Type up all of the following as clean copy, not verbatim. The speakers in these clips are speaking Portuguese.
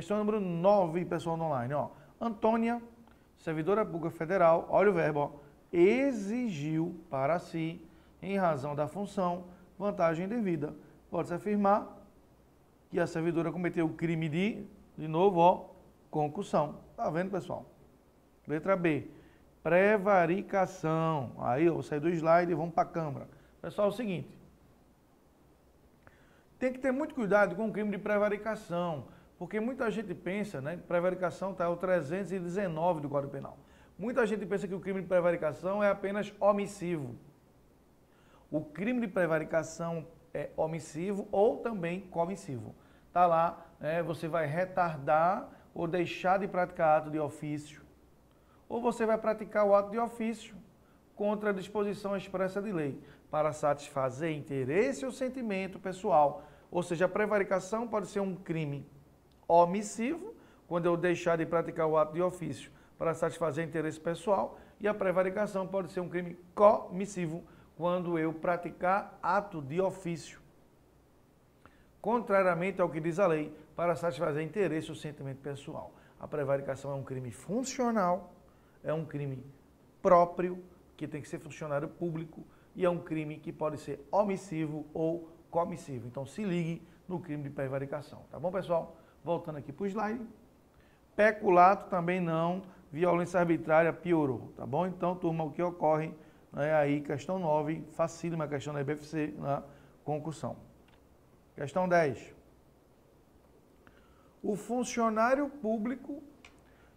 Questão número 9, pessoal do online. Ó. Antônia, servidora pública federal, olha o verbo, ó, exigiu para si, em razão da função, vantagem devida. Pode-se afirmar que a servidora cometeu o crime de novo, ó, concussão. Tá vendo, pessoal? Letra B, prevaricação. Aí, eu vou sair do slide e vamos para a câmara. Pessoal, é o seguinte. Tem que ter muito cuidado com o crime de prevaricação, porque muita gente pensa, né, que prevaricação está o 319 do Código Penal. Muita gente pensa que o crime de prevaricação é apenas omissivo. O crime de prevaricação é omissivo ou também comissivo. Está lá, você vai retardar ou deixar de praticar ato de ofício, ou você vai praticar o ato de ofício contra a disposição expressa de lei, para satisfazer interesse ou sentimento pessoal. Ou seja, a prevaricação pode ser um crime omissivo, quando eu deixar de praticar o ato de ofício para satisfazer interesse pessoal, e a prevaricação pode ser um crime comissivo, quando eu praticar ato de ofício, contrariamente ao que diz a lei, para satisfazer interesse ou sentimento pessoal. A prevaricação é um crime funcional, é um crime próprio, que tem que ser funcionário público, e é um crime que pode ser omissivo ou comissivo. Então se ligue no crime de prevaricação. Tá bom, pessoal? Voltando aqui para o slide. Peculato também não, violência arbitrária piorou. Tá bom? Então, turma, o que ocorre aí, questão 9, facílima a questão da IBFC, na concussão. Questão 10. O funcionário público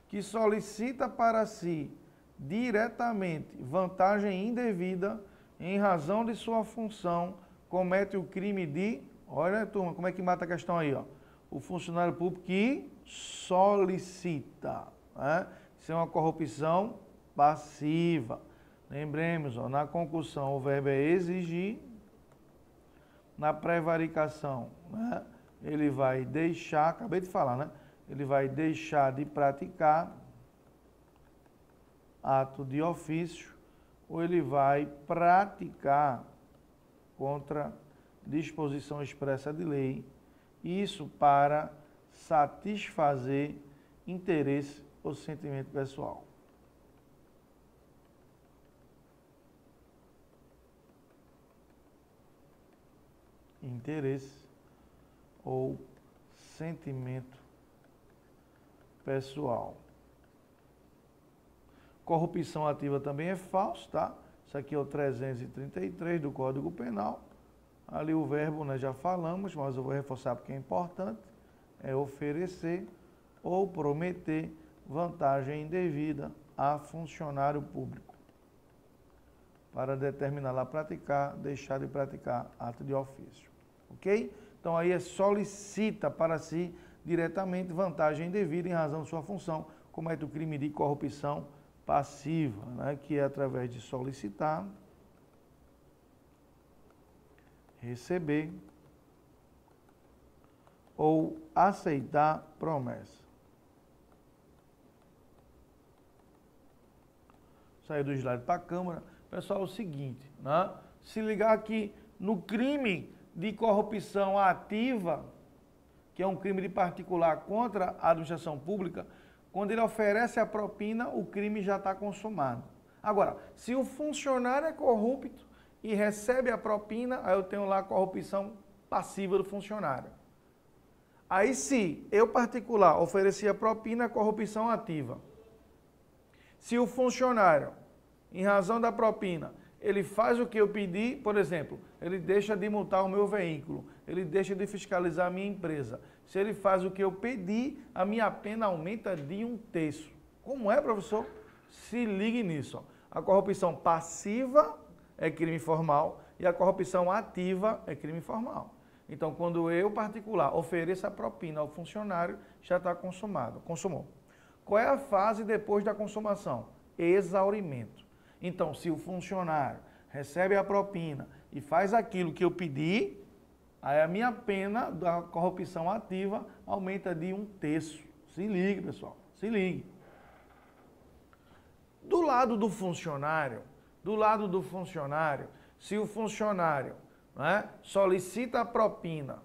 que solicita para si diretamente vantagem indevida em razão de sua função comete o crime de... Olha, turma, como é que mata a questão aí, ó. O funcionário público que solicita, né? Isso é uma corrupção passiva. Lembremos, ó, na concussão o verbo é exigir, na prevaricação, né, ele vai deixar, acabei de falar, né? Ele vai deixar de praticar ato de ofício, ou ele vai praticar contra disposição expressa de lei, isso para satisfazer interesse ou sentimento pessoal. Interesse ou sentimento pessoal. Corrupção ativa também é falso, tá? Isso aqui é o 333 do Código Penal. Ali o verbo, né, já falamos, mas eu vou reforçar porque é importante. É oferecer ou prometer vantagem indevida a funcionário público para determinar lá praticar, deixar de praticar ato de ofício. Ok? Então aí é solicita para si diretamente vantagem indevida em razão de sua função, comete o crime de corrupção passiva, né, que é através de solicitar, receber ou aceitar promessa. Sair do slide para a câmera. Pessoal, é o seguinte, né? Se ligar aqui no crime de corrupção ativa, que é um crime de particular contra a administração pública, quando ele oferece a propina, o crime já está consumado. Agora, se o funcionário é corrupto e recebe a propina, aí eu tenho lá a corrupção passiva do funcionário. Aí, se eu particular ofereci a propina, a corrupção ativa. Se o funcionário, em razão da propina, ele faz o que eu pedi, por exemplo, ele deixa de multar o meu veículo, ele deixa de fiscalizar a minha empresa. Se ele faz o que eu pedi, a minha pena aumenta de 1/3. Como é, professor? Se ligue nisso. Ó. A corrupção passiva é crime formal e a corrupção ativa é crime formal. Então, quando eu, particular, ofereço a propina ao funcionário, já está consumado. Consumou. Qual é a fase depois da consumação? Exaurimento. Então, se o funcionário recebe a propina e faz aquilo que eu pedi, aí a minha pena da corrupção ativa aumenta de 1/3. Se ligue, pessoal, se ligue. Do lado do funcionário, se o funcionário, né, solicita a propina,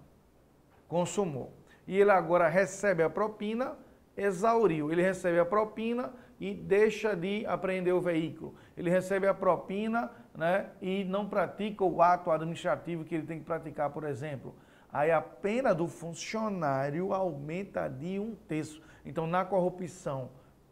consumou, e ele agora recebe a propina, exauriu. Ele recebe a propina e deixa de apreender o veículo. Ele recebe a propina, né, e não pratica o ato administrativo que ele tem que praticar, por exemplo. Aí a pena do funcionário aumenta de 1/3. Então, na corrupção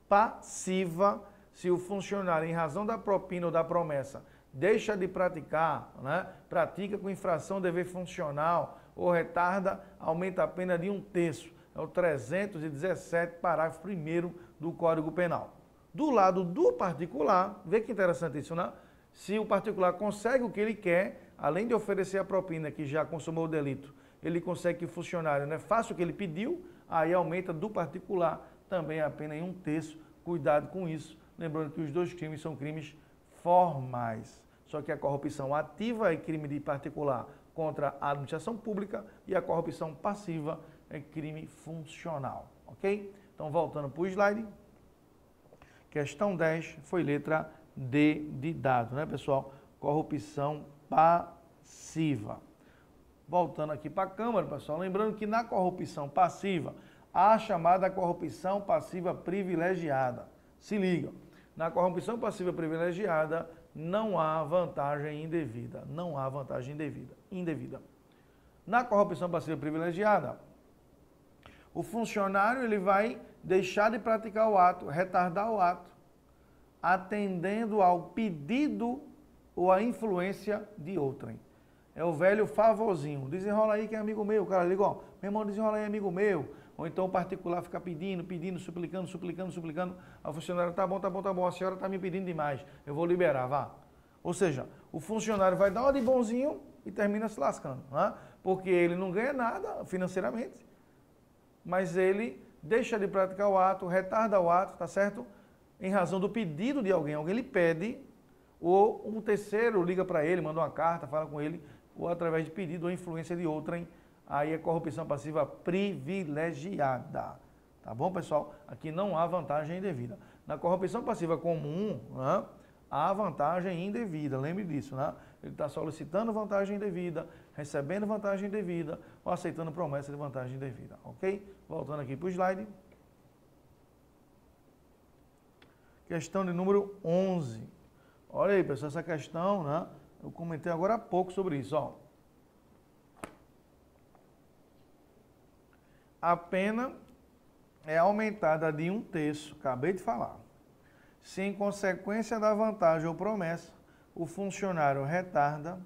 passiva, se o funcionário, em razão da propina ou da promessa, deixa de praticar, né, pratica com infração dever funcional ou retarda, aumenta a pena de 1/3. É o 317, parágrafo 1º do Código Penal. Do lado do particular, vê que interessante isso, né? Se o particular consegue o que ele quer, além de oferecer a propina que já consumou o delito, ele consegue que o funcionário, né, faça o que ele pediu, aí aumenta do particular também a pena em 1/3. Cuidado com isso. Lembrando que os dois crimes são crimes formais. Só que a corrupção ativa é crime de particular contra a administração pública e a corrupção passiva é crime funcional. Ok? Então, voltando para o slide. Questão 10 foi letra D de dado, né, pessoal? Corrupção passiva. Voltando aqui para a Câmara, pessoal, lembrando que na corrupção passiva, há a chamada corrupção passiva privilegiada. Se liga, na corrupção passiva privilegiada não há vantagem indevida. Não há vantagem indevida. Na corrupção passiva privilegiada, o funcionário ele vai deixar de praticar o ato, retardar o ato, atendendo ao pedido ou à influência de outrem. É o velho favorzinho. Desenrola aí que é amigo meu. O cara liga, ó, meu irmão, desenrola aí, amigo meu. Ou então o particular fica pedindo, suplicando. Aí o funcionário, tá bom, a senhora está me pedindo demais, eu vou liberar, vá. Ou seja, o funcionário vai dar uma de bonzinho e termina se lascando, né? Porque ele não ganha nada financeiramente, mas ele deixa de praticar o ato, retarda o ato, tá certo? Em razão do pedido de alguém. Alguém lhe pede, ou um terceiro liga para ele, manda uma carta, fala com ele, ou através de pedido ou influência de outrem. Aí é corrupção passiva privilegiada. Tá bom, pessoal? Aqui não há vantagem indevida. Na corrupção passiva comum, né, há vantagem indevida. Lembre disso, né? Ele está solicitando vantagem indevida, recebendo vantagem indevida ou aceitando promessa de vantagem indevida. Ok? Voltando aqui para o slide. Questão de número 11. Olha aí, pessoal, essa questão, né? Eu comentei agora há pouco sobre isso, ó. A pena é aumentada de 1/3, acabei de falar. Se em consequência da vantagem ou promessa, o funcionário retarda,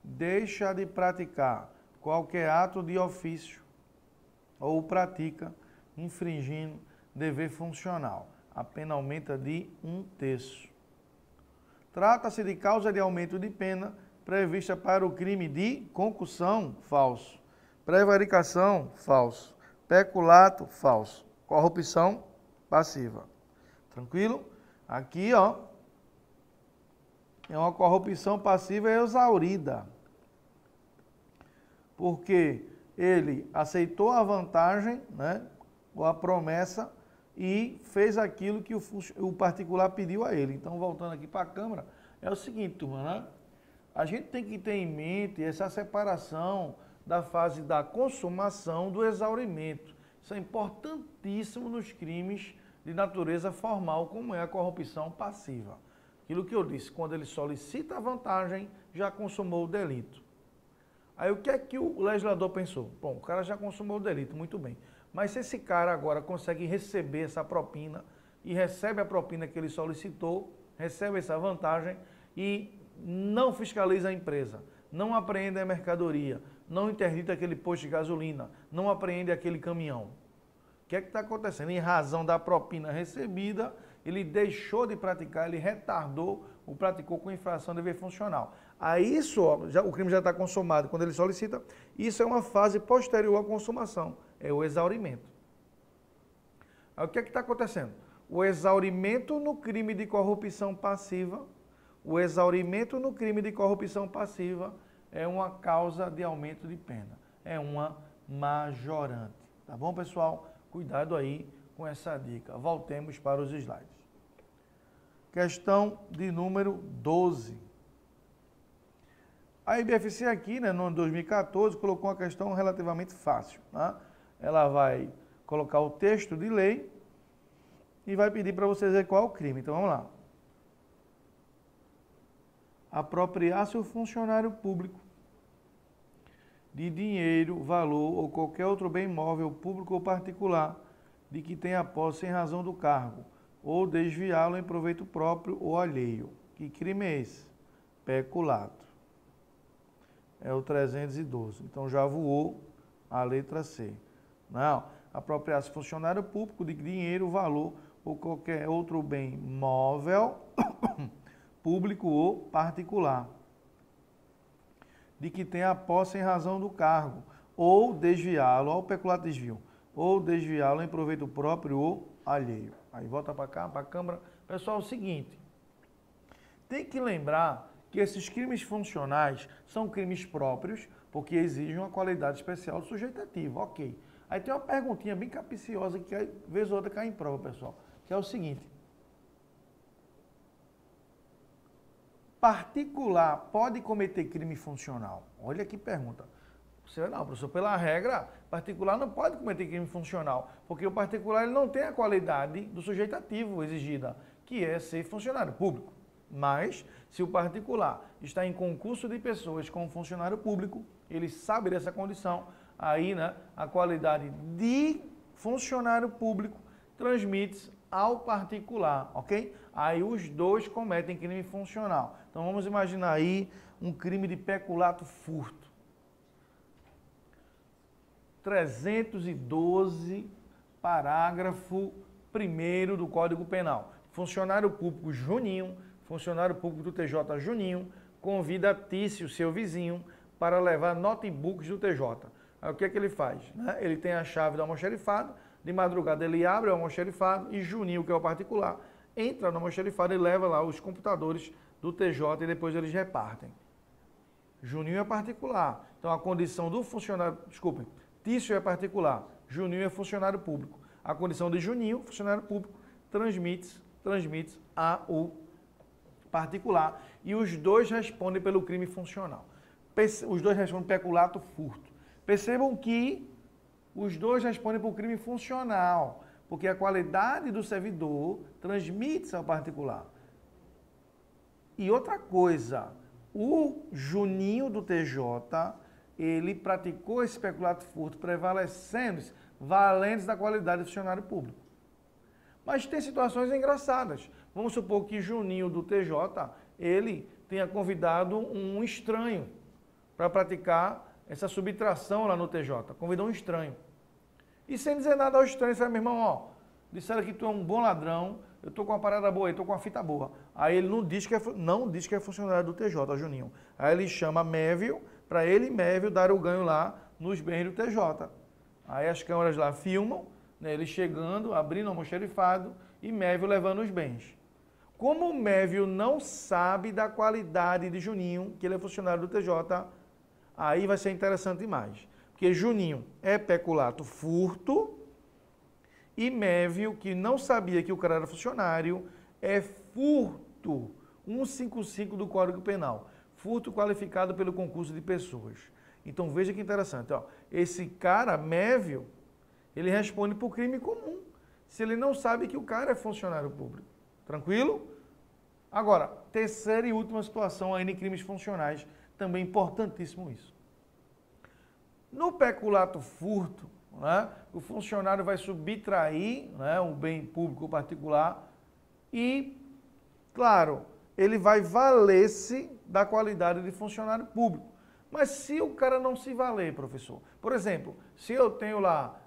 deixa de praticar qualquer ato de ofício ou pratica infringindo dever funcional. A pena aumenta de 1/3. Trata-se de causa de aumento de pena prevista para o crime de concussão, falso. Prevaricação, falso. Peculato, falso. Corrupção, passiva. Tranquilo? Aqui, ó, é uma corrupção passiva exaurida. Porque ele aceitou a vantagem, né, ou a promessa, e fez aquilo que o particular pediu a ele. Então, voltando aqui para a Câmara, é o seguinte, turma, né? A gente tem que ter em mente essa separação da fase da consumação do exaurimento. Isso é importantíssimo nos crimes de natureza formal, como é a corrupção passiva. Aquilo que eu disse, quando ele solicita a vantagem, já consumou o delito. Aí o que é que o legislador pensou? Bom, o cara já consumou o delito, muito bem. Mas se esse cara agora consegue receber essa propina e recebe a propina que ele solicitou, recebe essa vantagem e não fiscaliza a empresa, não apreende a mercadoria, não interdita aquele posto de gasolina, não apreende aquele caminhão. O que é que está acontecendo? Em razão da propina recebida, ele deixou de praticar, ele retardou ou praticou com infração de dever funcional. Aí isso, ó, o crime já está consumado quando ele solicita, isso é uma fase posterior à consumação, é o exaurimento. Aí o que é que está acontecendo? O exaurimento no crime de corrupção passiva, é uma causa de aumento de pena, é uma majorante. Tá bom, pessoal? Cuidado aí com essa dica. Voltemos para os slides. Questão de número 12. A IBFC aqui, né, no ano 2014, colocou uma questão relativamente fácil. Né? ela vai colocar o texto de lei e vai pedir para você dizer qual é o crime. Então vamos lá. Apropriar-se o funcionário público de dinheiro, valor ou qualquer outro bem móvel, público ou particular, de que tenha posse em razão do cargo, ou desviá-lo em proveito próprio ou alheio. Que crime é esse? Peculato. É o 312. Então já voou a letra C. Não. Apropriar-se funcionário público de dinheiro, valor ou qualquer outro bem móvel, público ou particular, de que tenha posse em razão do cargo, ou desviá-lo, ao peculato desvio, ou desviá-lo em proveito próprio ou alheio. Aí volta para cá, para a Câmara. Pessoal, é o seguinte, tem que lembrar que esses crimes funcionais são crimes próprios, porque exigem uma qualidade especial do sujeito ativo, ok. Aí tem uma perguntinha bem capciosa que, vez ou outra, cai em prova, pessoal, que é o seguinte. Particular pode cometer crime funcional? Olha que pergunta. Você vai, não, professor, pela regra, particular não pode cometer crime funcional, porque o particular ele não tem a qualidade do sujeito ativo exigida, que é ser funcionário público. Mas, se o particular está em concurso de pessoas com funcionário público, ele sabe dessa condição, aí, né, a qualidade de funcionário público transmite-se ao particular, ok? Aí os dois cometem crime funcional. Então vamos imaginar aí um crime de peculato furto. 312, parágrafo 1º do Código Penal. Funcionário público Juninho, funcionário público do TJ Juninho, convida Tício, seu vizinho, para levar notebooks do TJ. Aí o que é que ele faz? Né? Ele tem a chave do almoxarifado, de madrugada ele abre o almoxarifado e Juninho, que é o particular, entra no almoxarifado e leva lá os computadores do TJ e depois eles repartem. Juninho é particular. Então a condição do funcionário, desculpem, Tício é particular, Juninho é funcionário público. A condição de Juninho, funcionário público, transmite ao particular e os dois respondem pelo crime funcional. Os dois respondem peculato furto. Percebam que os dois respondem por crime funcional, porque a qualidade do servidor transmite-se ao particular. E outra coisa, o Juninho do TJ, ele praticou esse peculato furto prevalecendo-se, valendo-se da qualidade do funcionário público. Mas tem situações engraçadas. Vamos supor que Juninho do TJ, ele tenha convidado um estranho para praticar essa subtração lá no TJ. Convidou um estranho. E sem dizer nada ao estranho, você fala, meu irmão, ó, disseram que tu é um bom ladrão, eu tô com uma parada boa aí, tô com uma fita boa. Aí ele não diz que é funcionário do TJ, Juninho. Aí ele chama Mévio, para ele e Mévio dar o ganho lá nos bens do TJ. Aí as câmeras lá filmam, né, ele chegando, abrindo o almoxarifado e Mévio levando os bens. Como o Mévio não sabe da qualidade de Juninho, que ele é funcionário do TJ, aí vai ser interessante mais. Porque Juninho é peculato furto e Mévio, que não sabia que o cara era funcionário, é furto. 155 do Código Penal. Furto qualificado pelo concurso de pessoas. Então veja que interessante. Ó. Esse cara, Mévio, ele responde por crime comum. Se ele não sabe que o cara é funcionário público. Tranquilo? Agora, terceira e última situação ainda em crimes funcionais. Também importantíssimo isso. No peculato furto, né, o funcionário vai subtrair, né, um bem público ou particular e, claro, ele vai valer-se da qualidade de funcionário público. Mas se o cara não se valer, professor, por exemplo, se eu tenho lá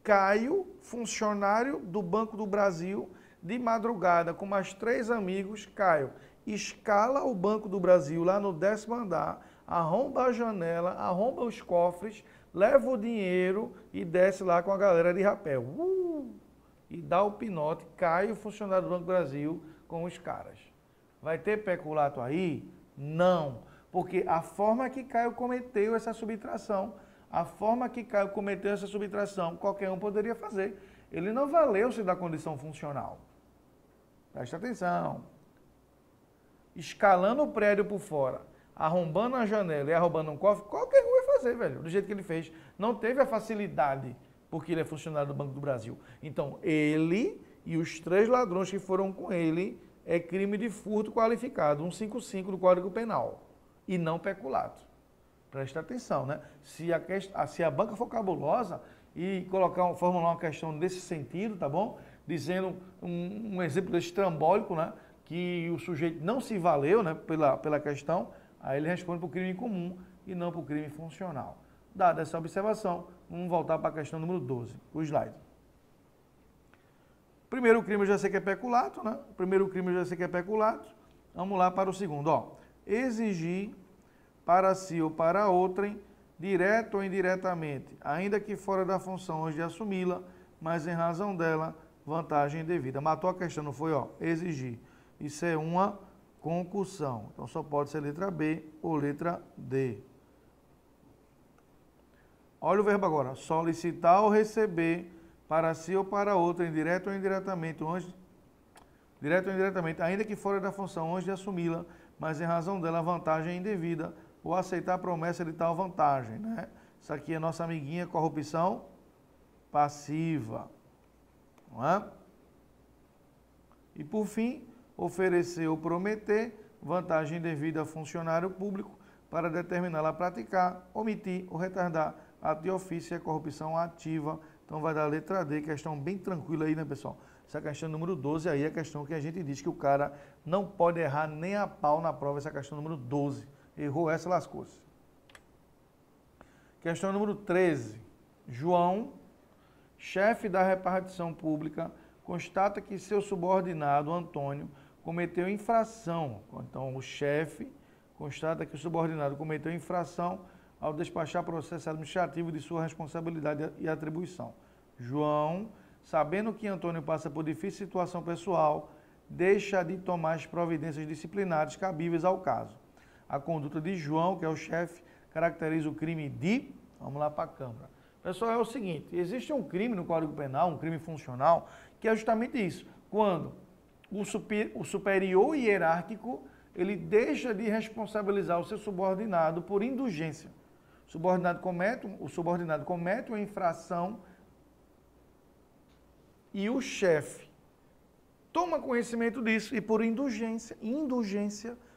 Caio, funcionário do Banco do Brasil, de madrugada com mais 3 amigos, Caio, escala o Banco do Brasil lá no 10º andar, arromba a janela, arromba os cofres, leva o dinheiro e desce lá com a galera de rapel. E dá o pinote, cai o funcionário do Banco do Brasil com os caras. Vai ter peculato aí? Não. Porque a forma que Caio cometeu essa subtração, qualquer um poderia fazer. Ele não valeu-se da condição funcional. Presta atenção. Escalando o prédio por fora, arrombando a janela e arrombando um cofre, qualquer um vai fazer, velho, do jeito que ele fez. Não teve a facilidade, porque ele é funcionário do Banco do Brasil. Então, ele e os 3 ladrões que foram com ele é crime de furto qualificado, 155 do Código Penal, e não peculato. Presta atenção, né? Se a banca for cabulosa e formular uma questão nesse sentido, tá bom? Dizendo um exemplo estrambólico, né? Que o sujeito não se valeu, né? Pela questão, aí ele responde para o crime comum e não para o crime funcional. Dada essa observação, vamos voltar para a questão número 12, o slide. Primeiro crime eu já sei que é peculato, né? Primeiro crime eu já sei que é peculato. Vamos lá para o segundo, ó. Exigir para si ou para outrem, direto ou indiretamente, ainda que fora da função hoje de assumi-la, mas em razão dela, vantagem devida. Matou a questão, não foi? Ó, exigir. Isso é uma concussão. Então só pode ser letra B ou letra D. Olha o verbo agora. Solicitar ou receber para si ou para outrem, direto ou indiretamente, ainda que fora da função hoje de assumi-la, mas em razão dela, vantagem indevida, ou aceitar a promessa de tal vantagem, né? Isso aqui é nossa amiguinha corrupção passiva, não é? E por fim, oferecer ou prometer vantagem indevida a funcionário público para determiná-la a praticar, omitir ou retardar ato de ofício e a corrupção ativa. Então vai dar a letra D, questão bem tranquila aí, né, pessoal? Essa questão número 12 aí é a questão que a gente diz que o cara não pode errar nem a pau na prova, essa questão número 12. Errou essa, lascou-se. Questão número 13. João, chefe da repartição pública, constata que seu subordinado, Antônio, cometeu infração. Então, o chefe constata que o subordinado cometeu infração ao despachar processo administrativo de sua responsabilidade e atribuição. João, sabendo que Antônio passa por difícil situação pessoal, deixa de tomar as providências disciplinares cabíveis ao caso. A conduta de João, que é o chefe, caracteriza o crime de... Vamos lá para a Câmara. Pessoal, é o seguinte, existe um crime no Código Penal, um crime funcional, que é justamente isso. Quando o superior hierárquico, ele deixa de responsabilizar o seu subordinado por indulgência. O subordinado comete uma infração e o chefe toma conhecimento disso e por indulgência,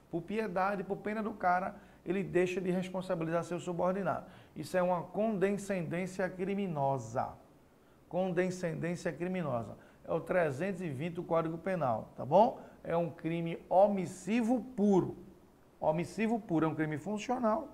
por piedade, por pena do cara, ele deixa de responsabilizar seu subordinado. Isso é uma condescendência criminosa. Condescendência criminosa. É o 320 do Código Penal, tá bom? É um crime omissivo puro. Omissivo puro é um crime funcional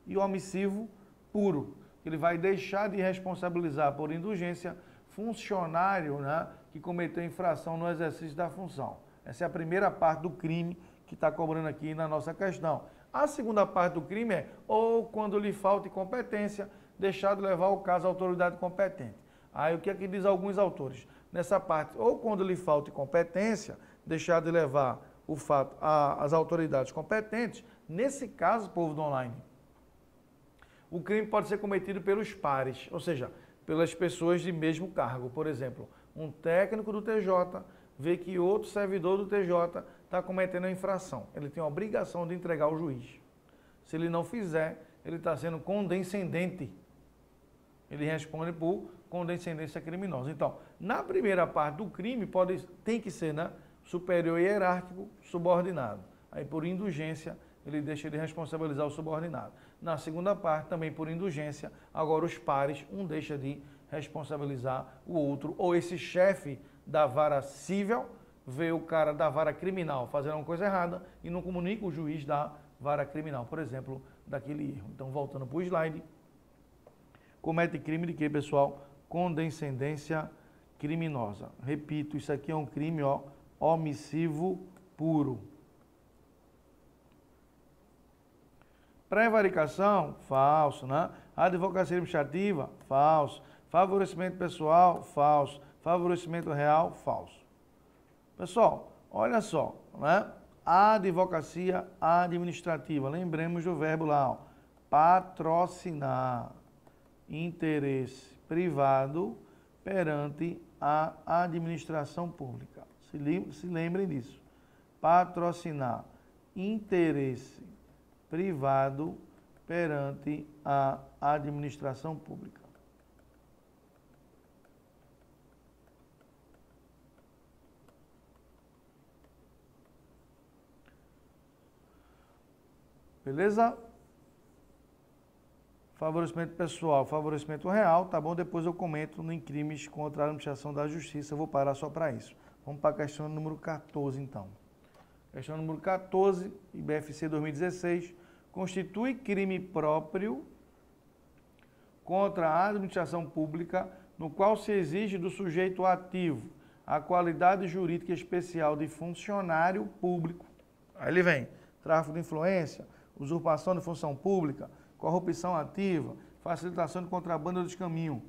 e omissivo puro. Ele vai deixar de responsabilizar por indulgência funcionário, né, que cometeu infração no exercício da função. Essa é a primeira parte do crime que está cobrando aqui na nossa questão. A segunda parte do crime é, ou quando lhe falta competência, deixar de levar o caso à autoridade competente. Aí o que é que diz alguns autores? Nessa parte, ou quando lhe falta competência, deixar de levar o fato às autoridades competentes, nesse caso, povo do online, o crime pode ser cometido pelos pares, ou seja, pelas pessoas de mesmo cargo. Por exemplo, um técnico do TJ vê que outro servidor do TJ está cometendo a infração. Ele tem a obrigação de entregar ao juiz. Se ele não fizer, ele está sendo condescendente. Ele responde por condescendência criminosa. Então, na primeira parte do crime, tem que ser, né, superior hierárquico, subordinado. Aí, por indulgência, ele deixa de responsabilizar o subordinado. Na segunda parte, também por indulgência, agora os pares, um deixa de responsabilizar o outro. Ou esse chefe da vara civil vê o cara da vara criminal fazendo uma coisa errada e não comunica o juiz da vara criminal, por exemplo, daquele erro. Então, voltando para o slide, comete crime de quê, pessoal? Condescendência criminosa. Repito, isso aqui é um crime, ó, omissivo puro. Prevaricação, falso, né? Advocacia administrativa, falso. Favorecimento pessoal, falso. Favorecimento real, falso. Pessoal, olha só, né? Advocacia administrativa, lembremos do verbo lá, ó, patrocinar interesse privado perante a administração pública. Se lembrem disso. Patrocinar interesse privado perante a administração pública. Beleza? Favorecimento pessoal, favorecimento real, tá bom? Depois eu comento em crimes contra a administração da justiça, eu vou parar só para isso. Vamos para a questão número 14, então. Questão número 14, IBFC 2016, constitui crime próprio contra a administração pública, no qual se exige do sujeito ativo a qualidade jurídica especial de funcionário público. Aí ele vem, tráfico de influência, usurpação de função pública, corrupção ativa, facilitação de contrabando de descaminho.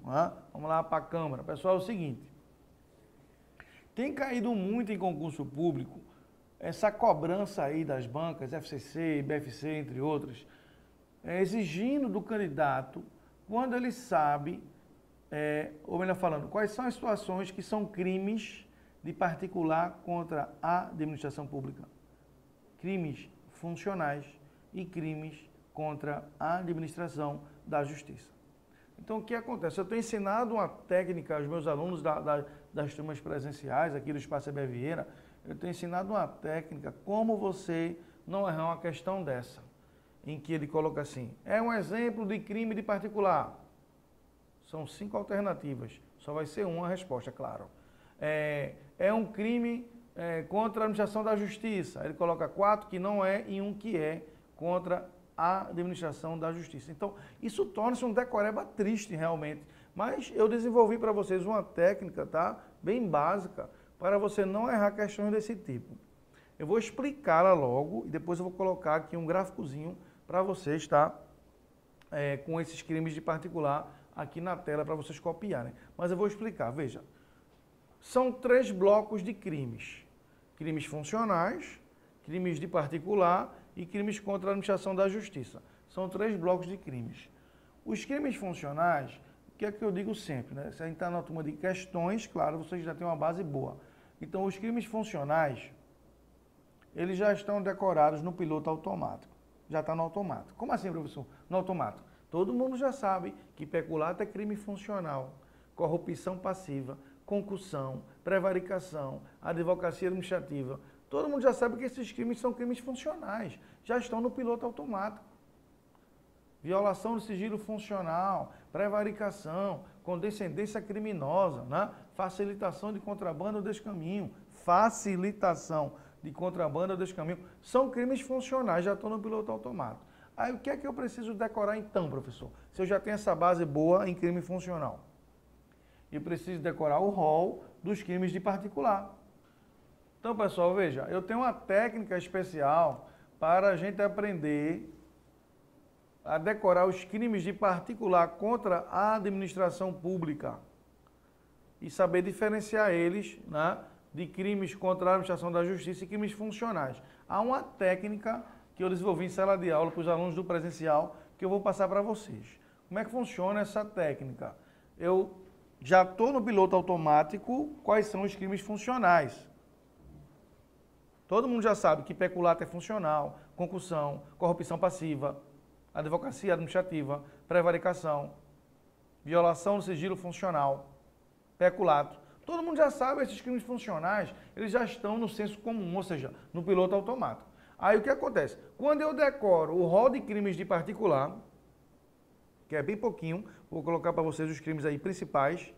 Vamos lá para a Câmara. Pessoal, é o seguinte, tem caído muito em concurso público essa cobrança aí das bancas, FCC, IBFC, entre outras, exigindo do candidato, quando ele sabe, ou melhor falando, quais são as situações que são crimes de particular contra a administração pública. Crimes funcionais e crimes contra a administração da justiça. Então, o que acontece? Eu tenho ensinado uma técnica aos meus alunos das turmas presenciais, aqui do Espaço Heber Vieira, eu tenho ensinado uma técnica, como você não errar uma questão dessa, em que ele coloca assim, é um exemplo de crime de particular. São 5 alternativas, só vai ser uma resposta, claro. É um crime contra a administração da justiça. Ele coloca 4 que não é e 1 que é contra a administração da justiça. Então, isso torna-se um decoreba triste realmente. Mas eu desenvolvi para vocês uma técnica, tá? Bem básica, para você não errar questões desse tipo. Eu vou explicá-la logo e depois eu vou colocar aqui um gráficozinho para vocês, tá? Com esses crimes de particular aqui na tela para vocês copiarem. Mas eu vou explicar, veja. São 3 blocos de crimes. Crimes funcionais, crimes de particular e crimes contra a administração da justiça. São 3 blocos de crimes. Os crimes funcionais, o que é que eu digo sempre, né? Se a gente está na turma de questões, claro, vocês já têm uma base boa. Então, os crimes funcionais, eles já estão decorados no piloto automático. Já está no automático. Como assim, professor? No automático. Todo mundo já sabe que peculato é crime funcional, corrupção passiva, concussão, prevaricação, advocacia administrativa. Todo mundo já sabe que esses crimes são crimes funcionais, já estão no piloto automático. Violação do sigilo funcional, prevaricação, condescendência criminosa, né? Facilitação de contrabando ou descaminho, facilitação de contrabando ou descaminho, são crimes funcionais, já estão no piloto automático. Aí o que é que eu preciso decorar então, professor? Se eu já tenho essa base boa em crime funcional. Eu preciso decorar o rol dos crimes de particular. Então, pessoal, veja, eu tenho uma técnica especial para a gente aprender a decorar os crimes de particular contra a administração pública e saber diferenciar eles, né, de crimes contra a administração da justiça e crimes funcionais. Há uma técnica que eu desenvolvi em sala de aula para os alunos do presencial que eu vou passar para vocês. Como é que funciona essa técnica? Eu já estou no piloto automático, quais são os crimes funcionais. Todo mundo já sabe que peculato é funcional, concussão, corrupção passiva, advocacia administrativa, prevaricação, violação do sigilo funcional, peculato. Todo mundo já sabe esses crimes funcionais, eles já estão no senso comum, ou seja, no piloto automático. Aí o que acontece? Quando eu decoro o rol de crimes de particular, que é bem pouquinho, vou colocar para vocês os crimes aí principais,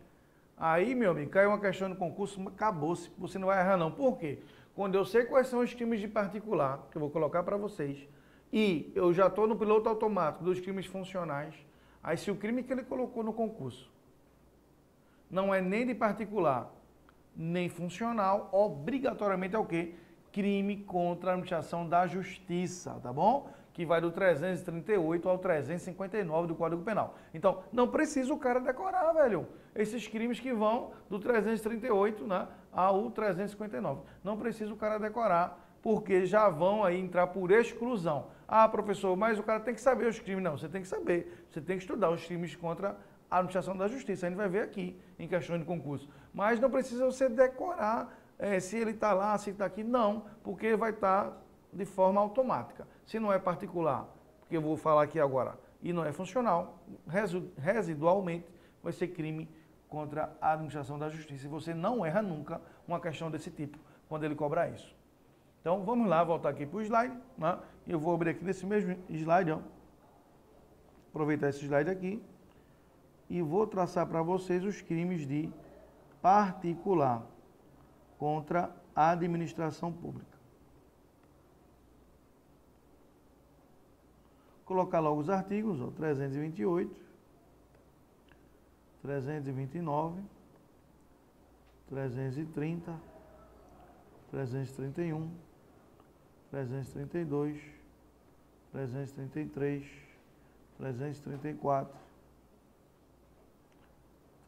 aí, meu amigo, caiu uma questão no concurso, acabou-se, você não vai errar não. Por quê? Quando eu sei quais são os crimes de particular, que eu vou colocar para vocês, e eu já estou no piloto automático dos crimes funcionais, aí se o crime que ele colocou no concurso não é nem de particular, nem funcional, obrigatoriamente é o quê? Crime contra a administração da justiça, tá bom? Que vai do 338 ao 359 do Código Penal. Então, não precisa o cara decorar, velho, esses crimes que vão do 338, né, ao 359. Não precisa o cara decorar, porque já vão aí entrar por exclusão. Ah, professor, mas o cara tem que saber os crimes. Não, você tem que saber. Você tem que estudar os crimes contra a administração da justiça. A gente vai ver aqui, em questões de concurso. Mas não precisa você decorar se ele está lá, se está aqui. Não, porque vai estar de forma automática. Se não é particular, porque eu vou falar aqui agora, e não é funcional, residualmente vai ser crime contra a administração da justiça. E você não erra nunca uma questão desse tipo, quando ele cobrar isso. Então, vamos lá, voltar aqui para o slide, né? Eu vou abrir aqui nesse mesmo slide, ó. Aproveitar esse slide aqui e vou traçar para vocês os crimes de particular contra a administração pública. Colocar logo os artigos, ó, 328, 329, 330, 331, 332, 333, 334,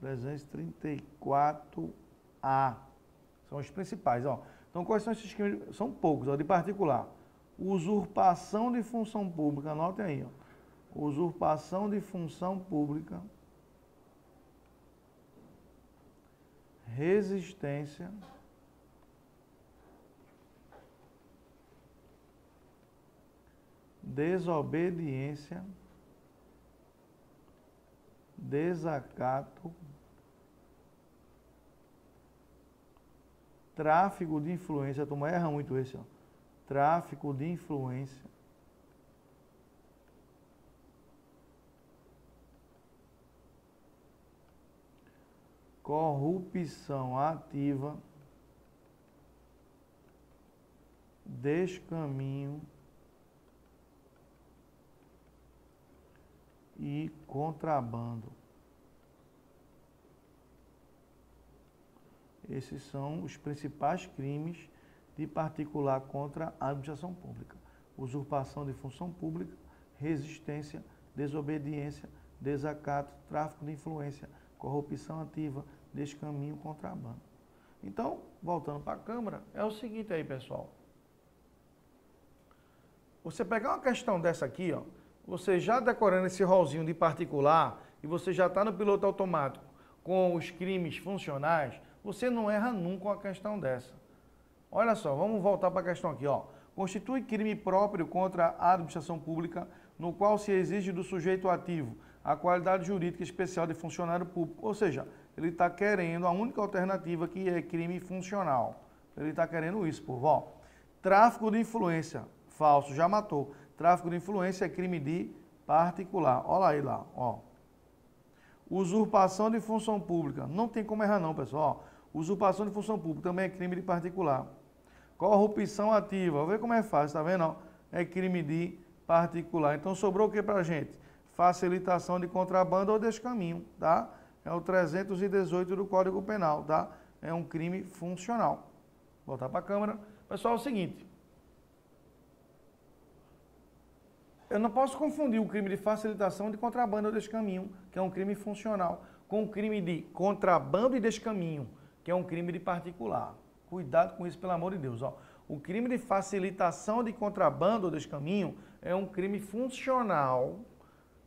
334A. São os principais, ó. Então, quais são esses crimes? São poucos, ó, de particular. Usurpação de função pública, anotem aí, ó. Usurpação de função pública, resistência, desobediência, desacato, tráfico de influência, a turma erra muito esse, ó. Tráfico de influência, corrupção ativa, descaminho e contrabando. Esses são os principais crimes de particular contra a administração pública. Usurpação de função pública, resistência, desobediência, desacato, tráfico de influência, corrupção ativa, descaminho, contrabando. Então, voltando para a Câmara, é o seguinte aí, pessoal. Você pegar uma questão dessa aqui, ó, você já decorando esse rolzinho de particular e você já está no piloto automático com os crimes funcionais, você não erra nunca uma questão dessa. Olha só, vamos voltar para a questão aqui, ó. Constitui crime próprio contra a administração pública, no qual se exige do sujeito ativo a qualidade jurídica especial de funcionário público. Ou seja, ele está querendo a única alternativa que é crime funcional. Ele está querendo isso, por ó. Tráfico de influência, falso, já matou. Tráfico de influência é crime de particular. Olha aí lá, ó. Usurpação de função pública, não tem como errar não, pessoal. Usurpação de função pública também é crime de particular. Corrupção ativa, vamos ver como é fácil, tá vendo? Ó? É crime de particular. Então sobrou o que pra gente? Facilitação de contrabando ou descaminho, tá? É o 318 do Código Penal, tá? É um crime funcional. Voltar para a Câmara. Pessoal, é o seguinte. Eu não posso confundir o crime de facilitação de contrabando ou descaminho, que é um crime funcional, com o crime de contrabando e descaminho, que é um crime de particular. Cuidado com isso, pelo amor de Deus. Ó. O crime de facilitação de contrabando ou descaminho é um crime funcional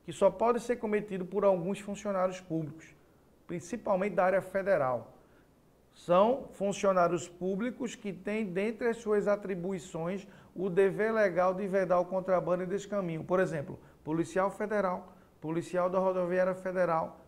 que só pode ser cometido por alguns funcionários públicos, principalmente da área federal. São funcionários públicos que têm, dentre as suas atribuições, o dever legal de vedar o contrabando e descaminho. Por exemplo, policial federal, policial da rodoviária federal,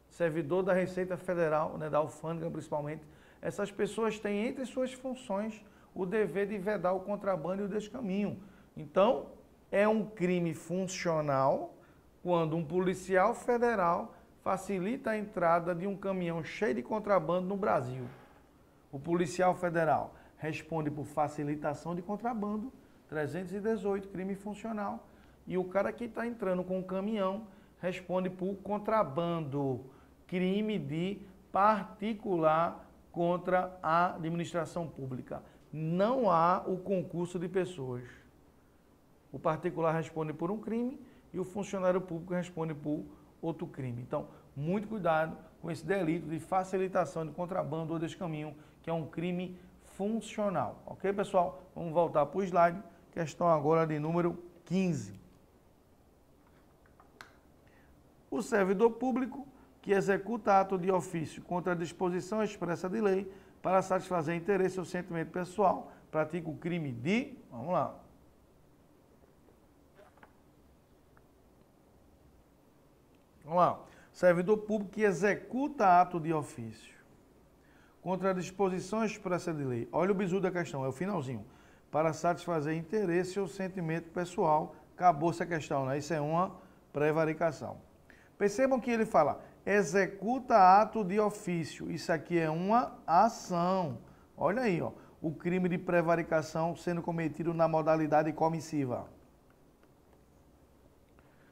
servidor da Receita Federal, né, da alfândega principalmente. Essas pessoas têm entre suas funções o dever de vedar o contrabando e o descaminho. Então, é um crime funcional quando um policial federal facilita a entrada de um caminhão cheio de contrabando no Brasil. O policial federal responde por facilitação de contrabando, 318, crime funcional. E o cara que está entrando com o caminhão responde por contrabando, crime de particular contra a administração pública. Não há o concurso de pessoas. O particular responde por um crime e o funcionário público responde por outro crime. Então, muito cuidado com esse delito de facilitação de contrabando ou descaminho, que é um crime funcional. Ok, pessoal? Vamos voltar para o slide, questão agora de número 15. O servidor público que executa ato de ofício contra a disposição expressa de lei para satisfazer interesse ou sentimento pessoal, pratica o crime de... Vamos lá. Vamos lá. Servidor público que executa ato de ofício contra disposições expressas de lei. Olha o bizu da questão, é o finalzinho. Para satisfazer interesse ou sentimento pessoal, acabou-se a questão, né? Isso é uma prevaricação. Percebam que ele fala, executa ato de ofício. Isso aqui é uma ação. Olha aí, ó, o crime de prevaricação sendo cometido na modalidade comissiva.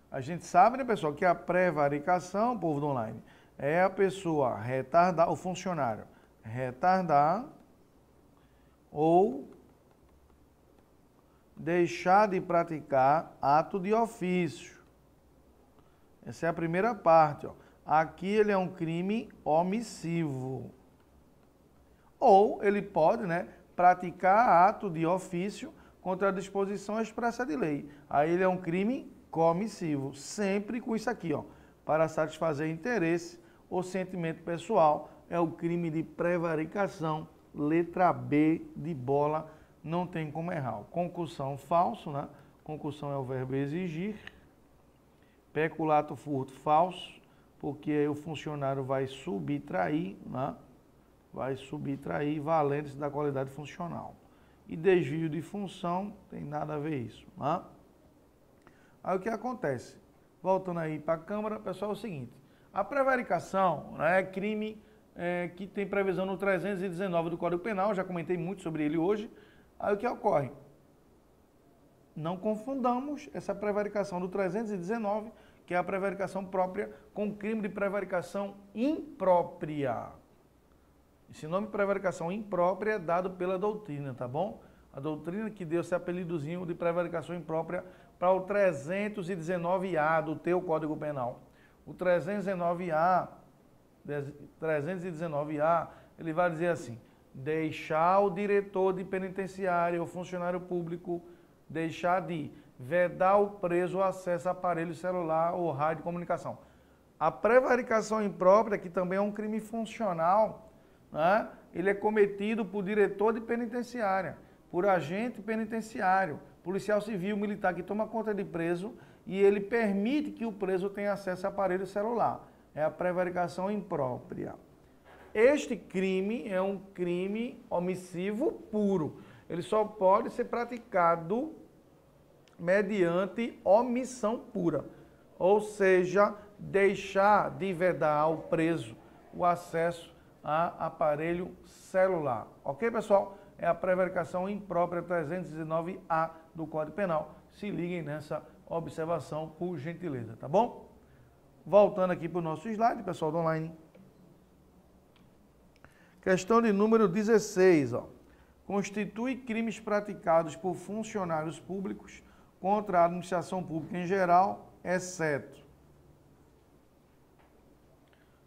A gente sabe, né, pessoal, que a prevaricação, povo do online, é a pessoa retardar, o funcionário retardar ou deixar de praticar ato de ofício. Essa é a primeira parte, ó. Aqui ele é um crime omissivo. Ou ele pode, né, praticar ato de ofício contra a disposição expressa de lei. Aí ele é um crime comissivo, sempre com isso aqui, ó, para satisfazer interesse ou sentimento pessoal, é o crime de prevaricação, letra B de bola, não tem como errar. Concussão falso, né? Concussão é o verbo exigir. Peculato furto falso, porque aí o funcionário vai subtrair, né? Vai subtrair valentes da qualidade funcional. E desvio de função, tem nada a ver isso, né? Aí o que acontece? Voltando aí para a Câmara, pessoal, é o seguinte, a prevaricação, né, é crime que tem previsão no 319 do Código Penal, já comentei muito sobre ele hoje. Aí o que ocorre? Não confundamos essa prevaricação do 319, que é a prevaricação própria, com o crime de prevaricação imprópria. Esse nome prevaricação imprópria é dado pela doutrina, tá bom? A doutrina que deu esse apelidozinho de prevaricação imprópria para o 319A do teu Código Penal. O 319A, ele vai dizer assim, deixar o diretor de penitenciária, o funcionário público, deixar de vedar o preso o acesso a aparelho celular ou rádio de comunicação. A prevaricação imprópria, que também é um crime funcional, né? Ele é cometido por diretor de penitenciária, por agente penitenciário, policial civil, militar que toma conta de preso e ele permite que o preso tenha acesso a aparelho celular. É a prevaricação imprópria. Este crime é um crime omissivo puro. Ele só pode ser praticado mediante omissão pura. Ou seja, deixar de vedar ao preso o acesso a aparelho celular. Ok, pessoal? É a prevaricação imprópria 319A do Código Penal. Se liguem nessa observação, por gentileza, tá bom? Voltando aqui para o nosso slide, pessoal do online. Questão de número 16, ó. Constitui crimes praticados por funcionários públicos contra a administração pública em geral, exceto.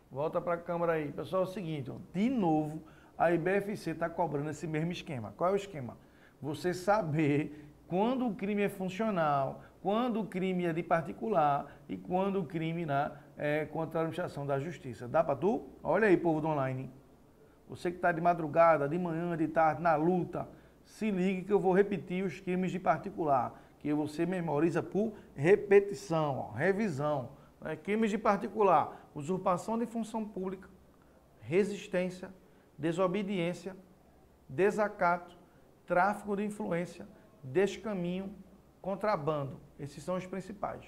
Volta para a câmera aí. Pessoal, é o seguinte, ó, de novo, a IBFC está cobrando esse mesmo esquema. Qual é o esquema? Você saber quando o crime é funcional, quando o crime é de particular e quando o crime é contra a administração da justiça. Dá para tu? Olha aí, povo do online. Você que está de madrugada, de manhã, de tarde, na luta, se ligue que eu vou repetir os crimes de particular, que você memoriza por repetição, ó, revisão. Crimes de particular, usurpação de função pública, resistência, desobediência, desacato, tráfico de influência, descaminho, contrabando. Esses são os principais.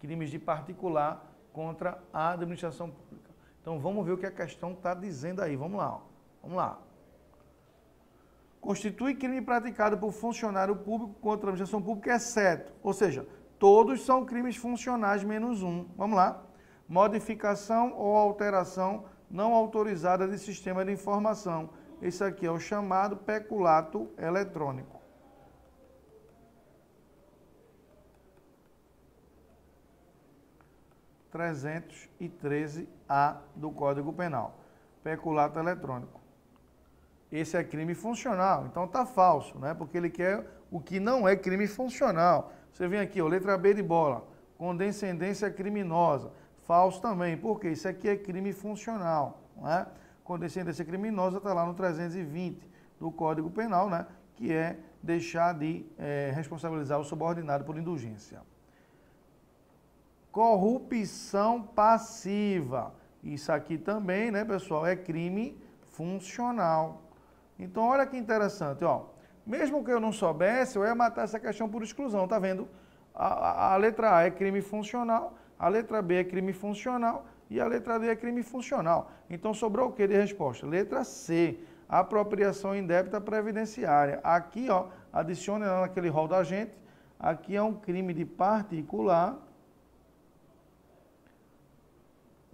Crimes de particular contra a administração pública. Então vamos ver o que a questão está dizendo aí. Vamos lá. Ó. Vamos lá. Constitui crime praticado por funcionário público contra a administração pública, exceto, ou seja, todos são crimes funcionais menos um. Vamos lá. Modificação ou alteração não autorizada de sistema de informação. Esse aqui é o chamado peculato eletrônico. 313A do Código Penal. Peculato eletrônico. Esse é crime funcional, então tá falso, né? Porque ele quer o que não é crime funcional. Você vem aqui, ó, letra B de bola, condescendência criminosa. Falso também, porque isso aqui é crime funcional, né? Condescendência criminosa está lá no 320 do Código Penal, né? Que é deixar de responsabilizar o subordinado por indulgência. corrupção passiva. Isso aqui também, né, pessoal, é crime funcional. Então, olha que interessante, ó. Mesmo que eu não soubesse, eu ia matar essa questão por exclusão, tá vendo? A letra A é crime funcional, a letra B é crime funcional e a letra D é crime funcional. Então, sobrou o que de resposta? Letra C, apropriação indébita previdenciária. Aqui, ó, adicione naquele rol da gente, aqui é um crime de particular.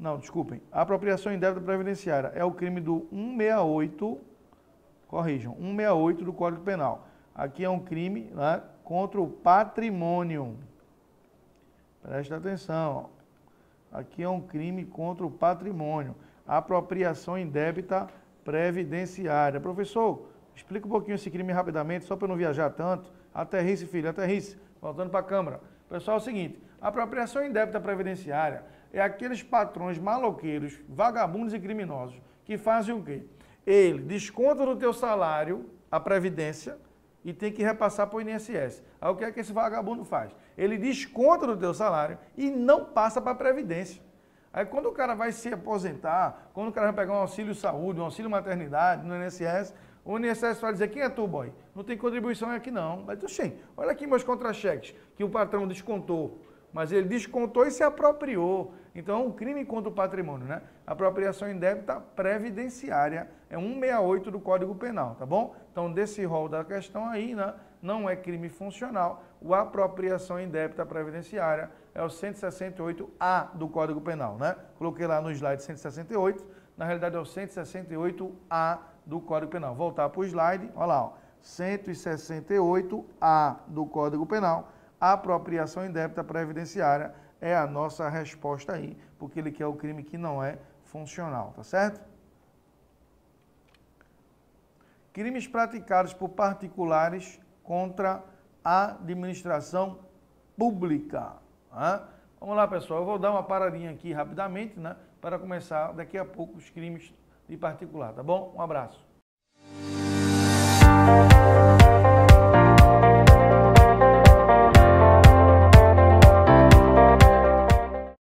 Não, desculpem. A apropriação indébita previdenciária é o crime do 168, corrijam, 168 do Código Penal. Aqui é um crime, né, contra o patrimônio. Presta atenção. Ó. Aqui é um crime contra o patrimônio. Apropriação indébita previdenciária. Professor, explica um pouquinho esse crime rapidamente, só para eu não viajar tanto. Aterrice, filho, aterrice. Voltando para a câmera. Pessoal, é o seguinte, a apropriação indébita previdenciária é aqueles patrões maloqueiros, vagabundos e criminosos que fazem o quê? Ele desconta do teu salário a previdência e tem que repassar para o INSS. Aí o que é que esse vagabundo faz? Ele desconta do teu salário e não passa para a previdência. Aí quando o cara vai se aposentar, quando o cara vai pegar um auxílio saúde, um auxílio maternidade no INSS, o INSS vai dizer, quem é tu, boy? Não tem contribuição aqui não. Mas, oxê, olha aqui meus contra-cheques que o patrão descontou. Mas ele descontou e se apropriou. Então, é um crime contra o patrimônio, né? Apropriação indébita previdenciária é 168 do Código Penal, tá bom? Então, desse rol da questão aí, né, não é crime funcional. O apropriação indébita previdenciária é o 168A do Código Penal, né? Coloquei lá no slide 168, na realidade é o 168A do Código Penal. Voltar para o slide, olha lá, ó, 168A do Código Penal. A apropriação indébita previdenciária é a nossa resposta aí, porque ele quer o crime que não é funcional, tá certo? Crimes praticados por particulares contra a administração pública. Né? Vamos lá, pessoal, eu vou dar uma paradinha aqui rapidamente, né, para começar daqui a pouco os crimes de particular, tá bom? Um abraço.